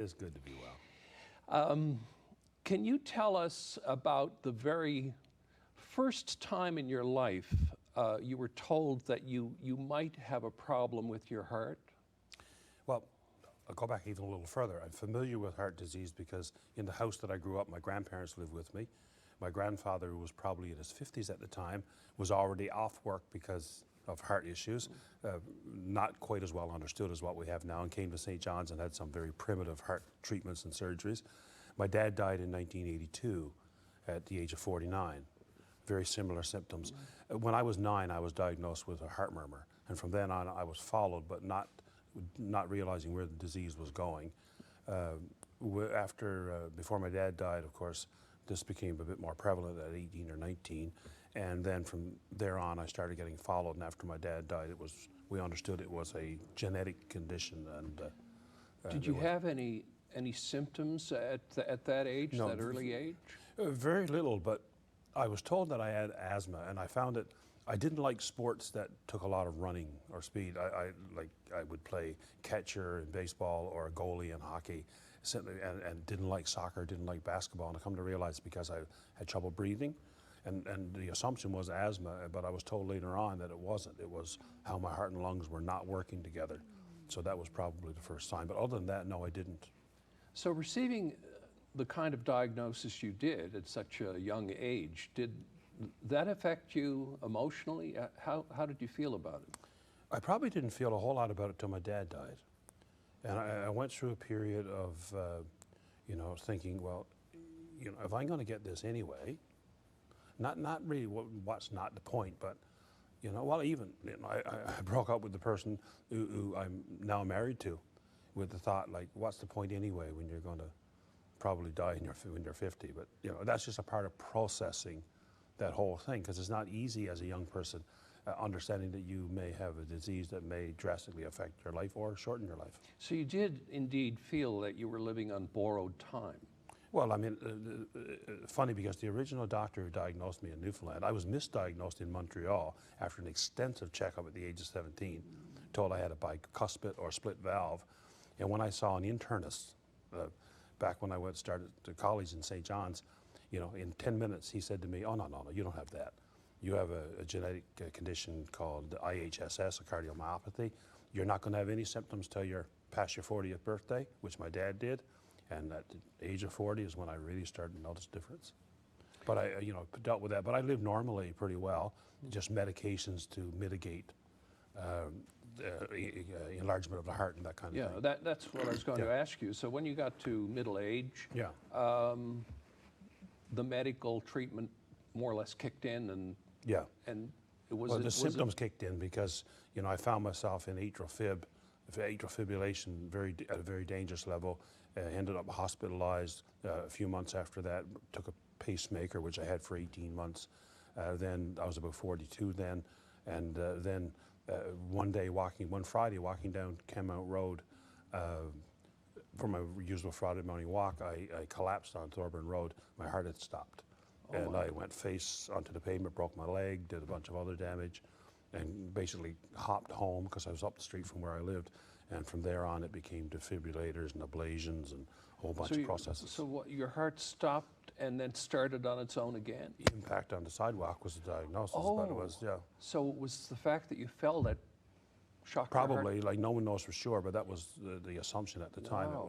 It's good to be well. Can you tell us about the very first time in your life you were told that you might have a problem with your heart? Well, I'll go back even a little further. I'm familiar with heart disease because in the house that I grew up, my grandparents lived with me. My grandfather, who was probably in his 50s at the time, was already off work because of heart issues, not quite as well understood as what we have now, and came to St. John's and had some very primitive heart treatments and surgeries. My dad died in 1982 at the age of 49. Very similar symptoms. When I was 9, I was diagnosed with a heart murmur, and from then on I was followed, but not realizing where the disease was going. Before my dad died, of course, this became a bit more prevalent at 18 or 19, and then from there on I started getting followed, and after my dad died, we understood it was a genetic condition. And did you have any symptoms at that age, no, that early age? Very little, but I was told that I had asthma, and I found it. I didn't like sports that took a lot of running or speed. I would play catcher in baseball or a goalie in hockey, and didn't like soccer, didn't like basketball. And I come to realize because I had trouble breathing, and the assumption was asthma, but I was told later on that it wasn't. It was how my heart and lungs were not working together. So that was probably the first sign. But other than that, no, I didn't. So receiving the kind of diagnosis you did at such a young age, did that affect you emotionally? How did you feel about it? I probably didn't feel a whole lot about it till my dad died. And I went through a period of, thinking, well, if I'm going to get this anyway, not really what's not the point, but, I broke up with the person who I'm now married to with the thought, like, what's the point anyway when you're going to probably die when you're 50? But, that's just a part of processing that whole thing, because it's not easy as a young person understanding that you may have a disease that may drastically affect your life or shorten your life. So you did indeed feel that you were living on borrowed time. Well, I mean, funny, because the original doctor who diagnosed me in Newfoundland, I was misdiagnosed in Montreal after an extensive checkup at the age of 17, told I had a bicuspid or split valve. And when I saw an internist, back when I started to college in St. John's, in 10 minutes he said to me, oh, no, you don't have that. You have a genetic condition called IHSS, a cardiomyopathy. You're not going to have any symptoms till you're past your 40th birthday, which my dad did. And at the age of 40 is when I really started to notice difference. But I, dealt with that. But I lived normally pretty well, just medications to mitigate enlargement of the heart and that kind of thing. Yeah, that's what I was going to ask you. So when you got to middle age, the medical treatment more or less kicked in, and it was. Well, the symptoms kicked in because I found myself in atrial fibrillation, at a very dangerous level. Ended up hospitalized a few months after that. Took a pacemaker, which I had for 18 months. Then I was about 42 then, and then one Friday walking down Kenmount Road for my usual Friday morning walk, I collapsed on Thorburn Road. My heart had stopped. And I went face onto the pavement, broke my leg, did a bunch of other damage, and basically hopped home because I was up the street from where I lived. And from there on, it became defibrillators and ablations and a whole bunch of processes. So what, your heart stopped and then started on its own again? Impact on the sidewalk was the diagnosis, but it was, So it was the fact that you fell that shocked probably, your heart? like, no one knows for sure, but that was the assumption at the time. Wow.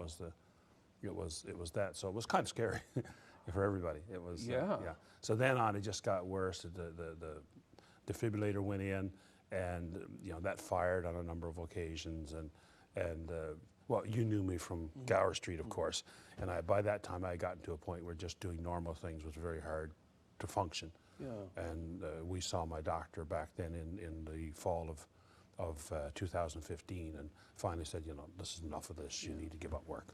It was that. So it was kind of scary for everybody. It was, So then on, it just got worse. The defibrillator went in, and that fired on a number of occasions, and well, you knew me from Gower Street, of course, and by that time I had gotten to a point where just doing normal things was very hard to function. And we saw my doctor back then in the fall of 2015, and finally said, this is enough of this. You need to give up work.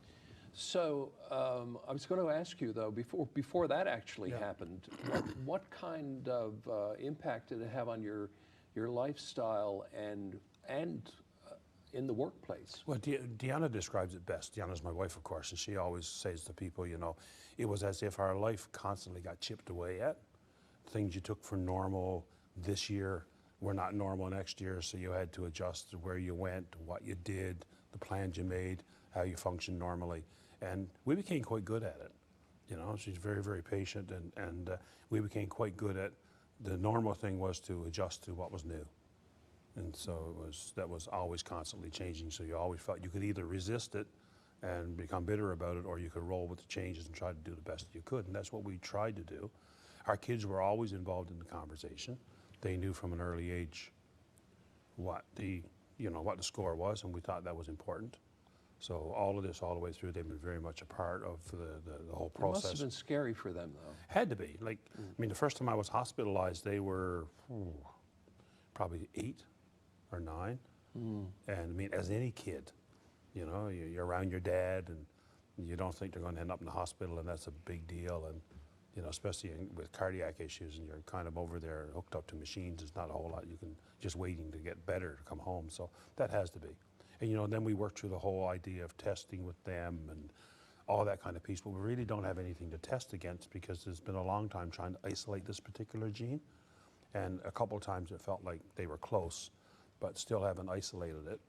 So I was going to ask you, though, before that actually happened, what kind of impact did it have on your lifestyle and in the workplace? Well, Deanna describes it best. Deanna's my wife, of course, and she always says to people, it was as if our life constantly got chipped away at. Things you took for normal this year were not normal next year, so you had to adjust to where you went, what you did, the plans you made, how you functioned normally. And we became quite good at it. You know, she's very, very patient, and we became quite good at, the normal thing was to adjust to what was new. And so that was always constantly changing. So you always felt you could either resist it and become bitter about it, or you could roll with the changes and try to do the best you could. And that's what we tried to do. Our kids were always involved in the conversation. They knew from an early age what the score was, and we thought that was important. So all of this, all the way through, they've been very much a part of the whole process. It must have been scary for them, though. Had to be. Like, I mean, the first time I was hospitalized, they were probably 8 or 9. And I mean, as any kid, you know, you're around your dad, and you don't think they're going to end up in the hospital, and that's a big deal. And you know, especially with cardiac issues, and you're kind of over there hooked up to machines. There's not a whole lot you can, just waiting to get better to come home. So that has to be. And you know, then we worked through the whole idea of testing with them and all that kind of piece, but we really don't have anything to test against, because there's been a long time trying to isolate this particular gene. And a couple of times it felt like they were close, but still haven't isolated it.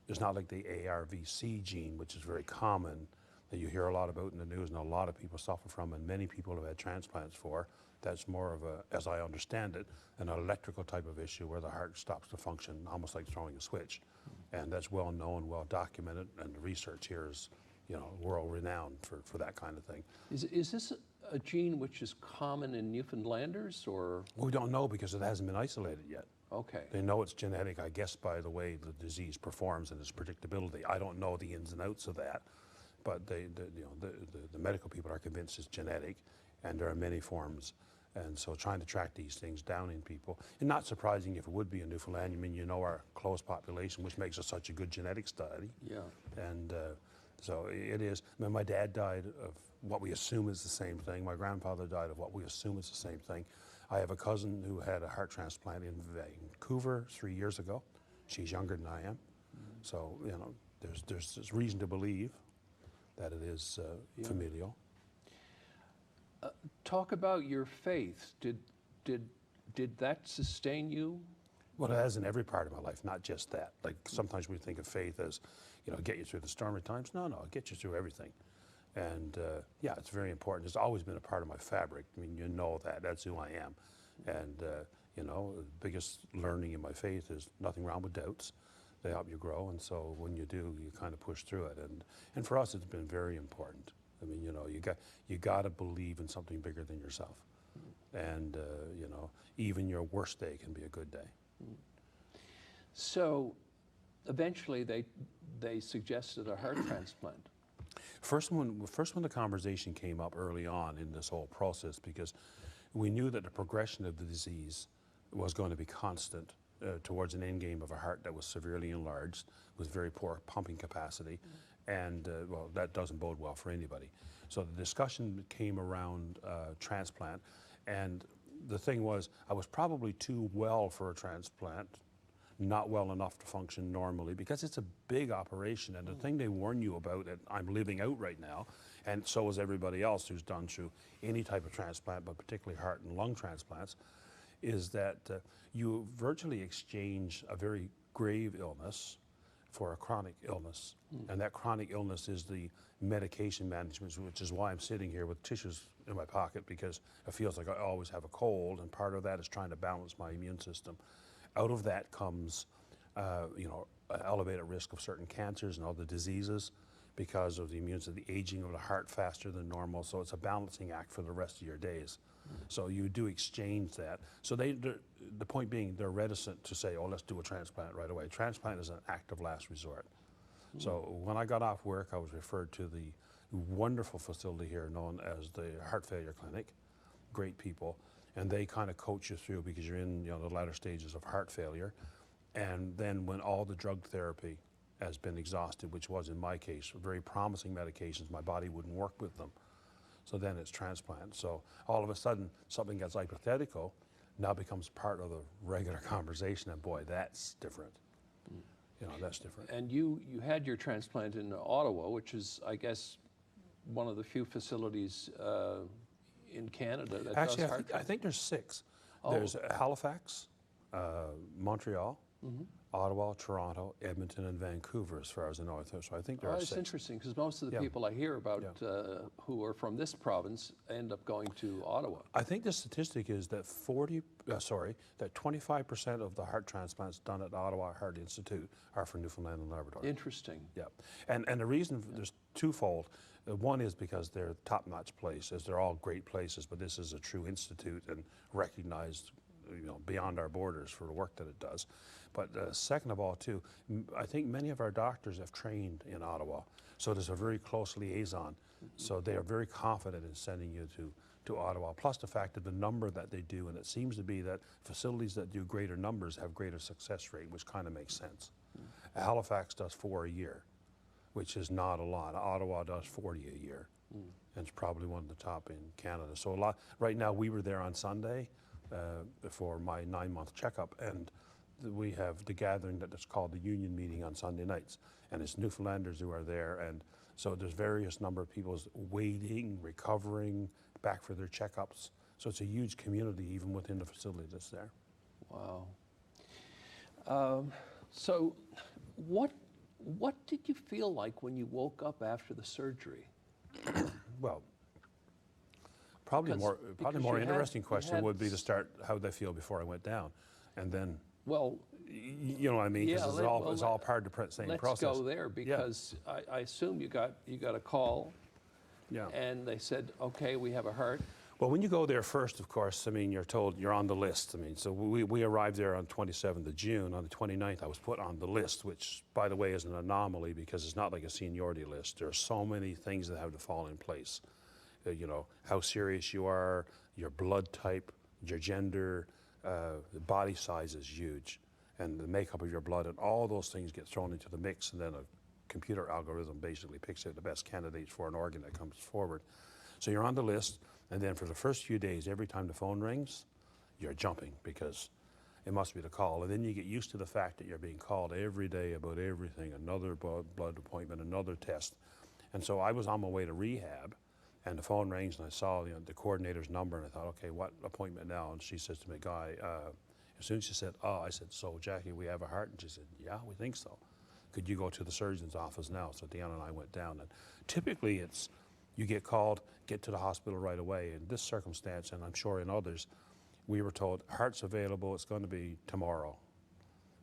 It's not like the ARVC gene, which is very common, that you hear a lot about in the news, and a lot of people suffer from, and many people have had transplants for. That's more of a, as I understand it, an electrical type of issue where the heart stops to function, almost like throwing a switch. And that's well known, well documented, and the research here is, you know, world renowned for that kind of thing. Is this a gene which is common in Newfoundlanders, or? We don't know, because it hasn't been isolated yet. Okay. They know it's genetic, I guess, by the way the disease performs and its predictability. I don't know the ins and outs of that, but the medical people are convinced it's genetic, and there are many forms. And so trying to track these things down in people, and not surprising if it would be in Newfoundland. I mean, you know, our close population, which makes us such a good genetic study. Yeah. And so it is. I mean, my dad died of what we assume is the same thing. My grandfather died of what we assume is the same thing. I have a cousin who had a heart transplant in Vancouver 3 years ago. She's younger than I am. So, you know, there's reason to believe that it is familial. Talk about your faith. Did that sustain you? Well, it has in every part of my life, not just that. Like, sometimes we think of faith as, you know, get you through the stormy times. No, it gets you through everything. And yeah, it's very important. It's always been a part of my fabric. I mean, you know that. That's who I am. And, you know, the biggest learning in my faith is nothing wrong with doubts. They help you grow. And so when you do, you kind of push through it. And for us, it's been very important. I mean, you know, you got to believe in something bigger than yourself. And, you know, even your worst day can be a good day. So eventually they suggested a heart transplant. First when the conversation came up early on in this whole process, because we knew that the progression of the disease was going to be constant towards an end game of a heart that was severely enlarged with very poor pumping capacity. And well, that doesn't bode well for anybody. So the discussion came around transplant, and the thing was, I was probably too well for a transplant, not well enough to function normally, because it's a big operation. And the thing they warn you about, that I'm living out right now, and so is everybody else who's done through any type of transplant, but particularly heart and lung transplants, is that you virtually exchange a very grave illness for a chronic illness. And that chronic illness is the medication management, which is why I'm sitting here with tissues in my pocket, because it feels like I always have a cold, and part of that is trying to balance my immune system. Out of that comes, you know, an elevated risk of certain cancers and other diseases because of the the aging of the heart faster than normal. So it's a balancing act for the rest of your days. So you do exchange that. So the point being, they're reticent to say, oh, let's do a transplant right away. Transplant is an act of last resort. So when I got off work, I was referred to the wonderful facility here known as the Heart Failure Clinic. Great people. And they kind of coach you through, because you're in, you know, the latter stages of heart failure. And then when all the drug therapy has been exhausted, which was in my case, very promising medications, my body wouldn't work with them. So then it's transplant. So all of a sudden, something that's hypothetical now becomes part of the regular conversation, and boy, that's different. You know, that's different. And you had your transplant in Ottawa, which is, I guess, one of the few facilities in Canada that Actually, does heart I think there's 6. Oh. There's Halifax, Montreal, Ottawa, Toronto, Edmonton, and Vancouver, as far as I know. So I think there are It's 6. interesting because most of the Yeah. people I hear about Yeah. who are from this province end up going to Ottawa. I think the statistic is that 25% of the heart transplants done at Ottawa Heart Institute are for Newfoundland and Labrador. Interesting. Yeah, and the reason there's twofold. One is because they're top-notch places. They're all great places, but this is a true institute and recognized, beyond our borders for the work that it does. But second of all, too, I think many of our doctors have trained in Ottawa, so there's a very close liaison. So they are very confident in sending you to Ottawa. Plus the fact that the number that they do, and it seems to be that facilities that do greater numbers have greater success rate, which kind of makes sense. Halifax does 4 a year, which is not a lot. Ottawa does 40 a year, and it's probably one of the top in Canada. So a lot. Right now, we were there on Sunday for my 9-month checkup, and we have the gathering that is called the Union Meeting on Sunday nights, and it's Newfoundlanders who are there, and so there's various number of people waiting, recovering, back for their checkups. So it's a huge community even within the facility that's there. Wow. So what did you feel like when you woke up after the surgery? Well, probably because more you had- interesting you question had would be to start how they feel before I went down, and then Well, you know what I mean, because yeah, it's all part of the same let's process. go there because I assume you got a call Yeah. and they said, okay, we have a heart. Well, when you go there first, of course, I mean, you're told you're on the list. I mean, so we arrived there on 27th of June. On the 29th, I was put on the list, which, by the way, is an anomaly because it's not like a seniority list. There are so many things that have to fall in place. How serious you are, your blood type, your gender, the body size is huge, and the makeup of your blood, and all those things get thrown into the mix, and then a computer algorithm basically picks out the best candidates for an organ that comes forward. So you're on the list. And then for the first few days, every time the phone rings, you're jumping because it must be the call. And then you get used to the fact that you're being called every day about everything, another blood appointment, another test. And so I was on my way to rehab, and the phone rings, and I saw the coordinator's number, and I thought, okay, what appointment now? And she says to me, Guy, as soon as she said, I said, so Jackie, we have a heart? And she said, yeah, we think so. Could you go to the surgeon's office now? So Deanna and I went down, and typically it's, you get called, get to the hospital right away. In this circumstance, and I'm sure in others, we were told, heart's available, it's going to be tomorrow.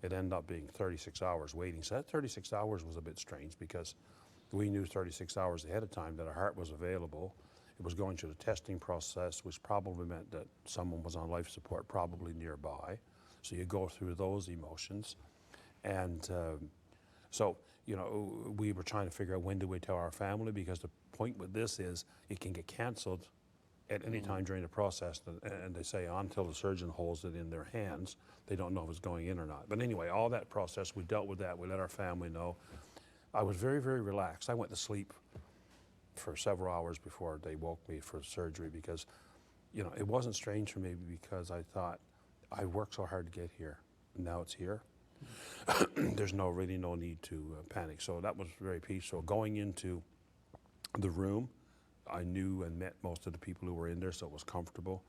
It ended up being 36 hours waiting. So that 36 hours was a bit strange because we knew 36 hours ahead of time that a heart was available. It was going through the testing process, which probably meant that someone was on life support, probably nearby. So you go through those emotions. And so, we were trying to figure out when do we tell our family, because the point with this is it can get canceled at any time during the process, and they say until the surgeon holds it in their hands, they don't know if it's going in or not. But anyway, all that process, we dealt with that, we let our family know. I was very, very relaxed. I went to sleep for several hours before they woke me for surgery because, it wasn't strange for me because I thought, I worked so hard to get here, now it's here. There's really no need to panic. So that was very peaceful. Going into the room, I knew and met most of the people who were in there, so it was comfortable.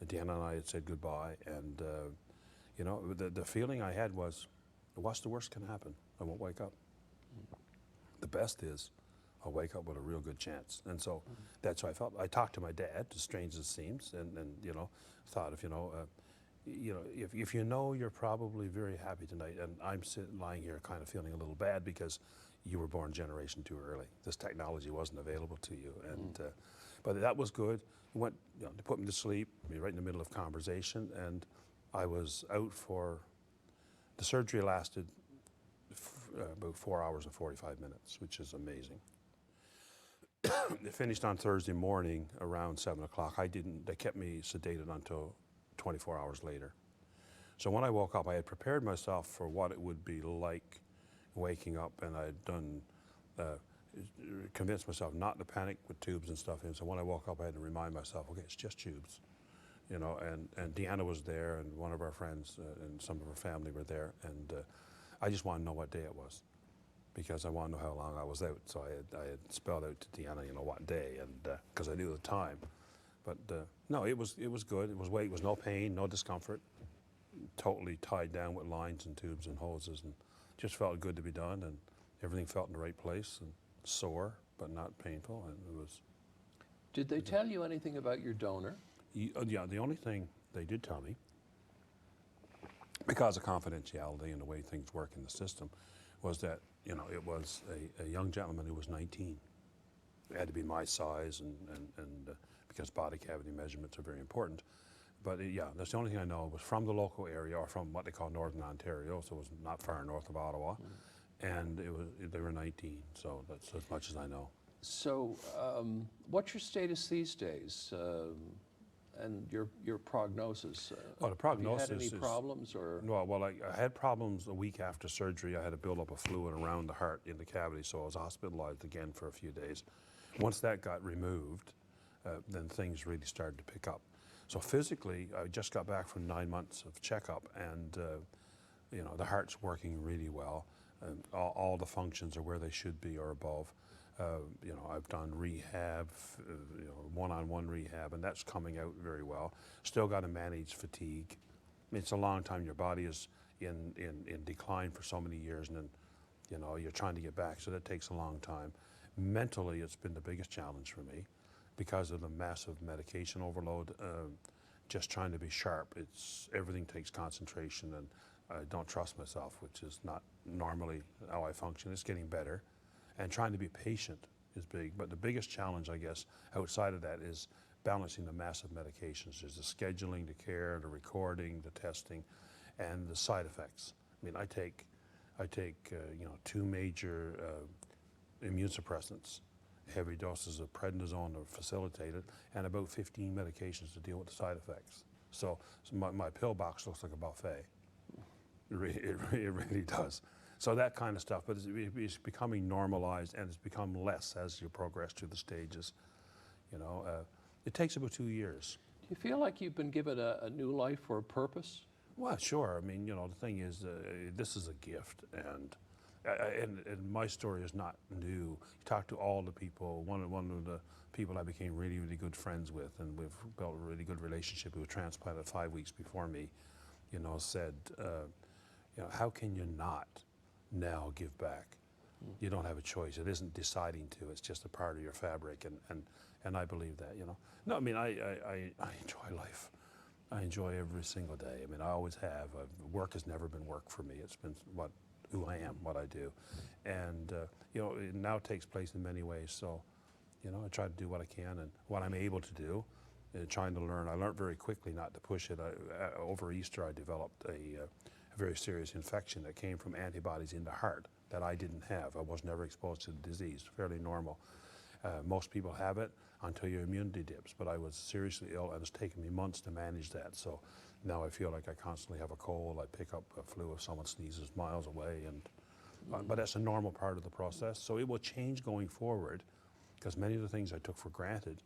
Deanna and I had said goodbye, and the feeling I had was, what's the worst can happen? I won't wake up. The best is I'll wake up with a real good chance. And so that's how I felt. I talked to my dad, as strange as it seems, and thought if if you're probably very happy tonight, and I'm lying here kind of feeling a little bad because you were born a generation too early. This technology wasn't available to you, and but that was good. Went, they put me to sleep, right in the middle of conversation, and I was out for, the surgery lasted about 4 hours and 45 minutes, which is amazing. It finished on Thursday morning around 7 o'clock. They kept me sedated until 24 hours later. So when I woke up, I had prepared myself for what it would be like waking up, and I had done, convinced myself not to panic with tubes and stuff in. So when I woke up, I had to remind myself, okay, it's just tubes, and Deanna was there, and one of our friends and some of her family were there, and I just wanted to know what day it was, because I wanted to know how long I was out. So I had spelled out to Deanna, what day, and because I knew the time. But no, it was good. It was no pain, no discomfort. totally tied down with lines and tubes and hoses, and just felt good to be done, and everything felt in the right place, and sore but not painful, and it was. Did they tell you anything about your donor? Yeah, the only thing they did tell me, because of confidentiality and the way things work in the system, was that it was a young gentleman who was 19. It had to be my size, and because body cavity measurements are very important. But yeah, that's the only thing I know. It was from the local area, or from what they call Northern Ontario, so it was not far north of Ottawa. And they were 19, so that's as much as I know. So, what's your status these days, and your prognosis? Well, the prognosis have you had any problems, or? No, well, I had problems a week after surgery. I had a buildup of fluid around the heart in the cavity, so I was hospitalized again for a few days. Once that got removed, then things really started to pick up. So physically, I just got back from 9 months of checkup, and the heart's working really well. All the functions are where they should be or above. I've done rehab, one-on-one rehab, and that's coming out very well. Still got to manage fatigue. I mean, it's a long time. Your body is in decline for so many years, and then, you're trying to get back, so that takes a long time. Mentally, it's been the biggest challenge for me because of the massive medication overload. Just trying to be sharp. Everything takes concentration, and I don't trust myself, which is not normally how I function. It's getting better. And trying to be patient is big. But the biggest challenge, I guess, outside of that is balancing the massive medications. There's the scheduling, the care, the recording, the testing, and the side effects. I mean, I take 2 major immune suppressants, heavy doses of prednisone are facilitated, and about 15 medications to deal with the side effects. So my pill box looks like a buffet. It really does. So that kind of stuff, but it's becoming normalized, and it's become less as you progress through the stages. It takes about 2 years. Do you feel like you've been given a new life or a purpose? Well, sure. I mean, the thing is, this is a gift, and my story is not new. You talk to all the people. One of the people I became really, really good friends with, and we've built a really good relationship, who was transplanted 5 weeks before me, said, how can you not now give back? You don't have a choice. It isn't deciding to. It's just a part of your fabric, and I believe that. No, I mean, I enjoy life. I enjoy every single day. I mean, I always have. Work has never been work for me. It's been who I am, what I do, and it now takes place in many ways. So, I try to do what I can and what I'm able to do. Trying to learn. I learned very quickly not to push it. Over Easter, I developed a very serious infection that came from antibodies in the heart that I didn't have. I was never exposed to the disease, fairly normal. Most people have it until your immunity dips, but I was seriously ill, and it's taken me months to manage that. So now I feel like I constantly have a cold. I pick up a flu if someone sneezes miles away, but that's a normal part of the process. So it will change going forward, because many of the things I took for granted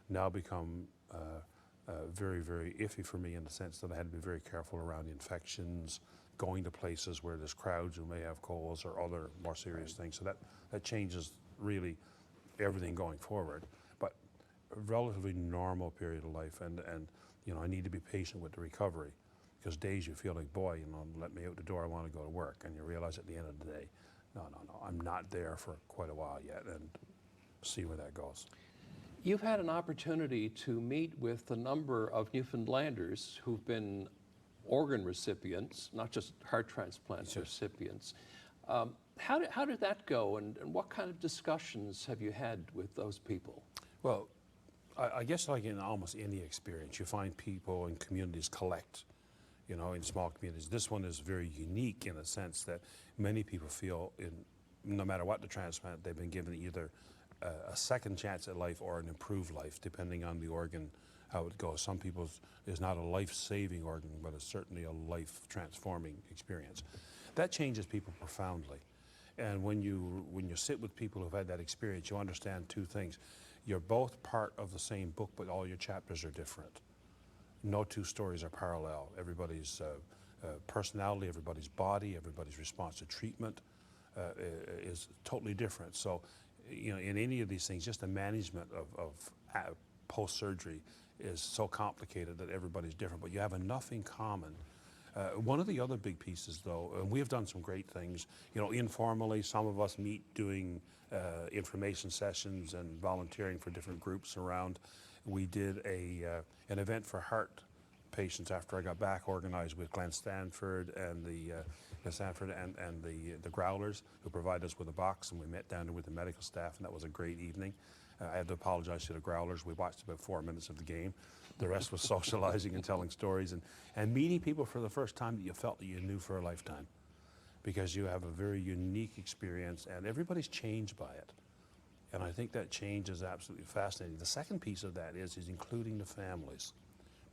now become very, very iffy for me, in the sense that I had to be very careful around infections, going to places where there's crowds who may have colds or other more serious things. So that changes really everything going forward. But a relatively normal period of life, and I need to be patient with the recovery, because days you feel like, boy, let me out the door, I want to go to work, and you realize at the end of the day, no, I'm not there for quite a while yet, and see where that goes. You've had an opportunity to meet with a number of Newfoundlanders who've been organ recipients, not just heart transplant recipients. How did that go, and what kind of discussions have you had with those people? Well, I guess like in almost any experience, you find people and communities collect, in small communities. This one is very unique in a sense that many people feel, no matter what the transplant, they've been given either a second chance at life or an improved life, depending on the organ, how it goes. Some people's is not a life-saving organ, but it's certainly a life-transforming experience. That changes people profoundly. And when you sit with people who've had that experience, you understand 2 things. You're both part of the same book, but all your chapters are different. No 2 stories are parallel. Everybody's personality, everybody's body, everybody's response to treatment is totally different. So, in any of these things, just the management of post-surgery is so complicated that everybody's different, but you have enough in common One of the other big pieces, though, and we have done some great things, you know, informally, some of us meet doing information sessions and volunteering for different groups around. We did an event for heart patients after I got back, organized with Glenn Stanford and the Growlers, who provided us with a box, and we met down there with the medical staff, and that was a great evening. I had to apologize to the Growlers. We watched about 4 minutes of the game. The rest was socializing and telling stories and meeting people for the first time that you felt that you knew for a lifetime, because you have a very unique experience and everybody's changed by it. And I think that change is absolutely fascinating. The second piece of that is including the families,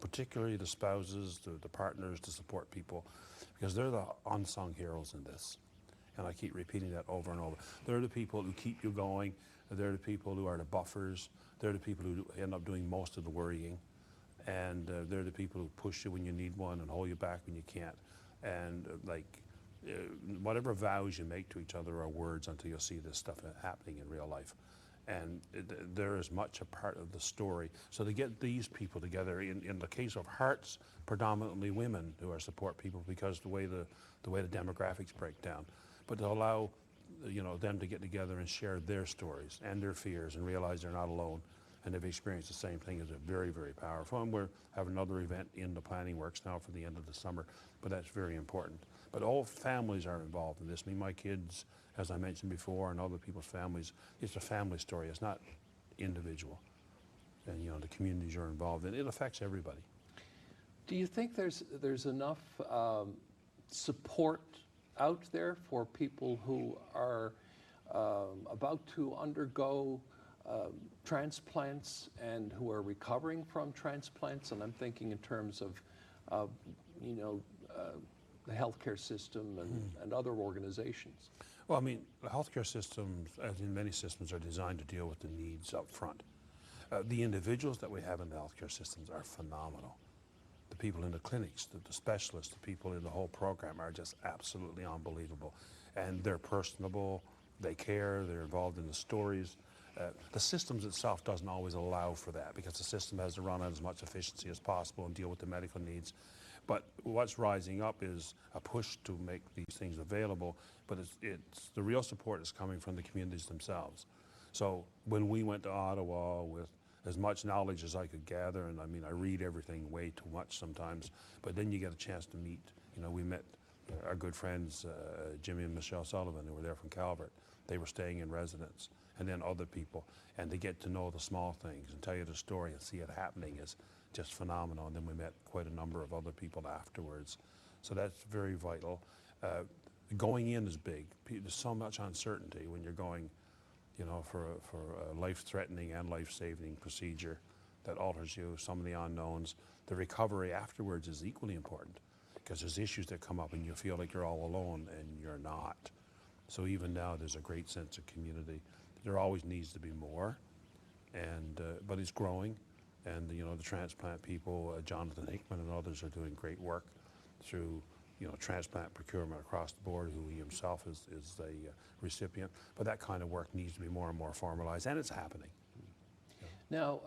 particularly the spouses, the partners, the support people, because they're the unsung heroes in this. And I keep repeating that over and over. They're the people who keep you going. They're the people who are the buffers. They're the people who end up doing most of the worrying. And they're the people who push you when you need one and hold you back when you can't. And whatever vows you make to each other are words until you see this stuff happening in real life. And they're as much a part of the story. So to get these people together, in the case of hearts, predominantly women who are support people because the way the demographics break down, but to allow them to get together and share their stories and their fears and realize they're not alone and they've experienced the same thing is very, very powerful. And we're having another event in the planning works now for the end of the summer, but that's very important. But all families are involved in this. I mean, my kids, as I mentioned before, and other people's families, it's a family story. It's not individual. And the communities you're involved in, it affects everybody. Do you think there's enough support out there for people who are about to undergo transplants and who are recovering from transplants? And I'm thinking in terms of the healthcare system and other organizations. Well, I mean, the healthcare systems, as in many systems, are designed to deal with the needs up front. The individuals that we have in the healthcare systems are phenomenal. The people in the clinics, the specialists, the people in the whole program are just absolutely unbelievable. And they're personable, they care, they're involved in the stories. The systems itself doesn't always allow for that because the system has to run at as much efficiency as possible and deal with the medical needs. But what's rising up is a push to make these things available, but it's the real support is coming from the communities themselves. So when we went to Ottawa with as much knowledge as I could gather, and I mean, I read everything way too much sometimes, but then you get a chance to meet, we met our good friends, Jimmy and Michelle Sullivan, who were there from Calvert. They were staying in residence, and then other people, and to get to know the small things and tell you the story and see it happening is just phenomenal. And then we met quite a number of other people afterwards. So that's very vital. Going in is big. There's so much uncertainty when you're going, for a life-threatening and life-saving procedure that alters you, some of the unknowns. The recovery afterwards is equally important because there's issues that come up and you feel like you're all alone and you're not. So even now there's a great sense of community. There always needs to be more, but it's growing. And the transplant people, Jonathan Hickman and others are doing great work through transplant procurement across the board, who he himself is the recipient. But that kind of work needs to be more and more formalized, and it's happening. Now,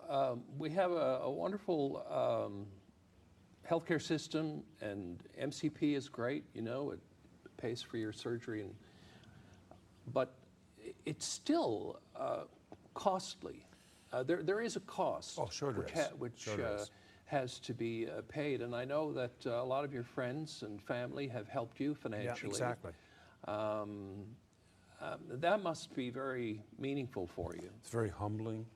we have a wonderful healthcare system, and MCP is great, it pays for your surgery, but it's still costly. There is a cost, which has to be paid, and I know that a lot of your friends and family have helped you financially. Yeah, exactly. That must be very meaningful for you. It's very humbling,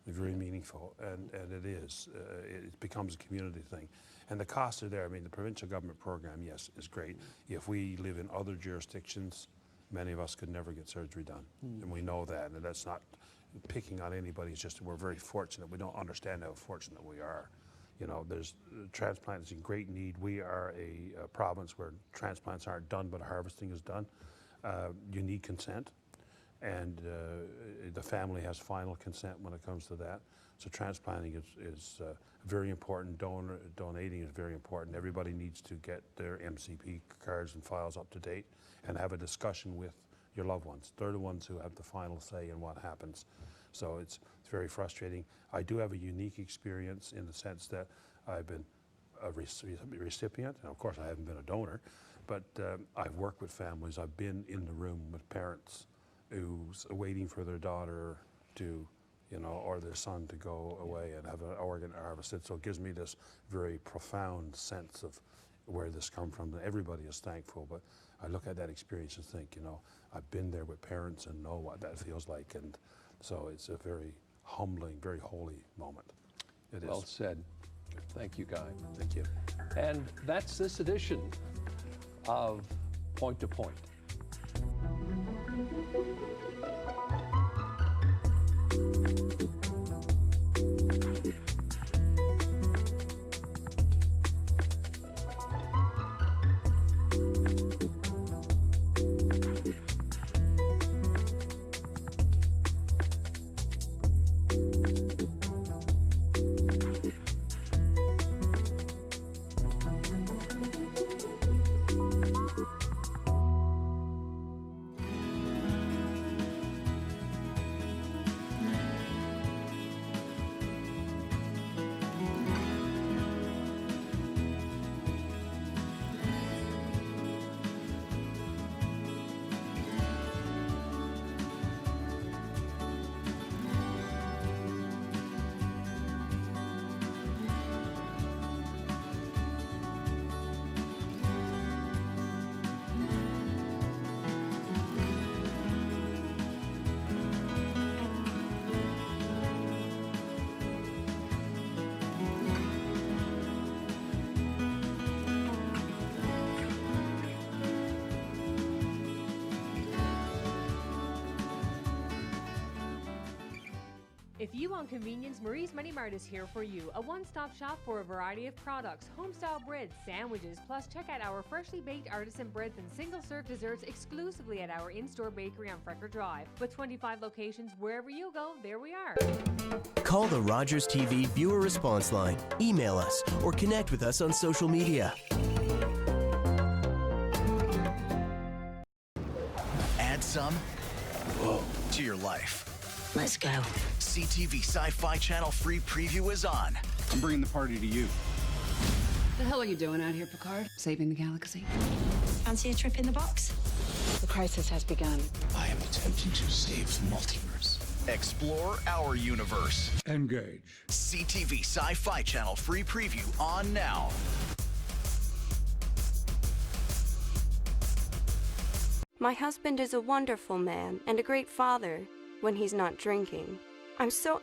very meaningful, and it is. It becomes a community thing. And the costs are there. I mean, the provincial government program, yes, is great. If we live in other jurisdictions, many of us could never get surgery done, and we know that, and that's not picking on anybody. It's just we're very fortunate. We don't understand how fortunate we are. There's transplant is in great need. We are a province where transplants aren't done, but harvesting is done. You need consent, and the family has final consent when it comes to that. So transplanting is very important. Donating is very important. Everybody needs to get their MCP cards and files up to date and have a discussion with your loved ones. They're the ones who have the final say in what happens. So it's very frustrating. I do have a unique experience in the sense that I've been a recipient, and of course I haven't been a donor, but I've worked with families. I've been in the room with parents who's waiting for their daughter to, or their son to go away and have an organ harvested. So it gives me this very profound sense of where this comes from. Everybody is thankful, but I look at that experience and think, I've been there with parents and know what that feels like. And so it's a very humbling, very holy moment. It is. Well said. Thank you, Guy. Thank you. And that's this edition of Point to Point. If you want convenience, Marie's Mini Mart is here for you. A one-stop shop for a variety of products, home-style breads, sandwiches, plus check out our freshly baked artisan breads and single-serve desserts exclusively at our in-store bakery on Frecker Drive. With 25 locations, wherever you go, there we are. Call the Rogers TV viewer response line, email us, or connect with us on social media. Add some to your life. Let's go. CTV Sci-Fi Channel free preview is on. I'm bringing the party to you. The hell are you doing out here, Picard? Saving the galaxy? Fancy a trip in the box? The crisis has begun. I am attempting to save the multiverse. Explore our universe. Engage. CTV Sci-Fi Channel free preview on now. My husband is a wonderful man and a great father when he's not drinking. I'm so